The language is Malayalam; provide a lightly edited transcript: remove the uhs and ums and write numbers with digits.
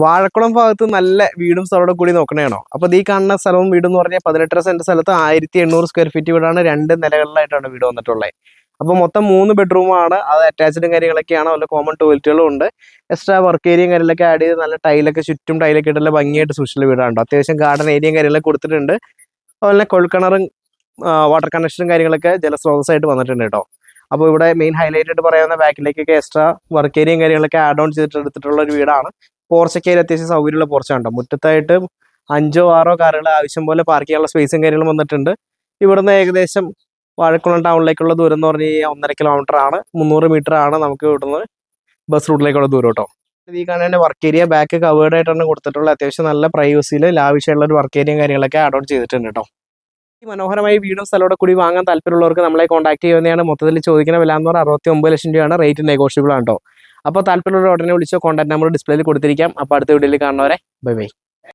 വാഴക്കുളം ഭാഗത്ത് നല്ല വീടും സ്ഥലവും കൂടി നോക്കണേണോ? അപ്പോൾ ഈ കാണുന്ന സ്ഥലവും വീടും എന്ന് പറഞ്ഞാൽ 18 സെന്റ് സ്ഥലത്ത് 1800 സ്ക്വയർ ഫീറ്റ് വീടാണ്. 2 നിലകളിലായിട്ടാണ് വീട് വന്നിട്ടുള്ളത്. അപ്പോൾ മൊത്തം 3 ബെഡ്റൂമാണ്. അത് അറ്റാച്ച്ഡും കാര്യങ്ങളൊക്കെയാണ്. അതുപോലെ കോമൺ ടോയ്ലറ്റുകളും ഉണ്ട്. എക്സ്ട്രാ വർക്ക് ഏരിയയും കാര്യങ്ങളൊക്കെ ആഡ് ചെയ്ത് നല്ല ടൈലൊക്കെ ചുറ്റും ടൈലൊക്കെ ഇട്ടുള്ള ഭംഗിയായിട്ട് സൂക്ഷിച്ചുള്ള വീടാണ്. അത്യാവശ്യം ഗാർഡൻ ഏരിയയും കാര്യങ്ങളൊക്കെ കൊടുത്തിട്ടുണ്ട്. അതുപോലെ കുഴൽക്കിണറും വാട്ടർ കണക്ഷനും കാര്യങ്ങളൊക്കെ ജലസ്രോതസ്സായിട്ട് വന്നിട്ടുണ്ട് കേട്ടോ. അപ്പോൾ ഇവിടെ മെയിൻ ഹൈലൈറ്റ് ആയിട്ട് പറയാവുന്ന ബാക്കിലേക്കൊക്കെ എക്സ്ട്രാ വർക്ക് ഏരിയയും കാര്യങ്ങളൊക്കെ ആഡ് ഓൺ ചെയ്തിട്ട് എടുത്തിട്ടുള്ള ഒരു വീടാണ്. പോർച്ചൊക്കെ അത്യാവശ്യം സൗകര്യമുള്ള പോർച്ചുണ്ടോ. മുറ്റത്തായിട്ട് 5-6 കാറുകൾ ആവശ്യം പോലെ പാർക്ക് ചെയ്യാനുള്ള സ്പേസും കാര്യങ്ങളും വന്നിട്ടുണ്ട്. ഇവിടുന്ന് ഏകദേശം വാഴക്കുളം ടൗണിലേക്കുള്ള ദൂരം എന്ന് പറഞ്ഞാൽ 1.5 കിലോമീറ്റർ ആണ്. 300 മീറ്റർ ആണ് നമുക്ക് ഇവിടുന്ന് ബസ് റൂട്ടിലേക്കുള്ള ദൂരം കേട്ടോ. ഈ കാണാൻ വർക്ക് ഏരിയ ബാക്ക് കവേർഡ് ആയിട്ടാണ് കൊടുത്തിട്ടുള്ളത്. അത്യാവശ്യം നല്ല പ്രൈവസിയിൽ ലാവിഷായുള്ള ഒരു വർക്ക് ഏരിയയും കാര്യങ്ങളൊക്കെ ആഡ് ഓൺ ചെയ്തിട്ടുണ്ട് കേട്ടോ. ഈ മനോഹരമായി വീടും സ്ഥലവും കൂടി വാങ്ങാൻ താല്പര്യമുള്ളവർക്ക് നമ്മളെ കോൺടാക്ട് ചെയ്യുന്നതാണ്. മൊത്തത്തിൽ ചോദിക്കുന്ന വില എന്ന് പറഞ്ഞാൽ 69 ലക്ഷം രൂപയാണ്. റേറ്റ് നെഗോഷ്യബിൾ ആണ് കേട്ടോ. അപ്പോൾ താല്പര്യമുള്ള ഉടനെ വിളിച്ചോ. കോൺടാക്ട് നമ്പർ ഡിസ്പ്ലേയിൽ കൊടുത്തിരിക്കാം. അപ്പോൾ അടുത്ത വീഡിയോയിൽ കാണുന്നവരെ ബൈ ബൈ.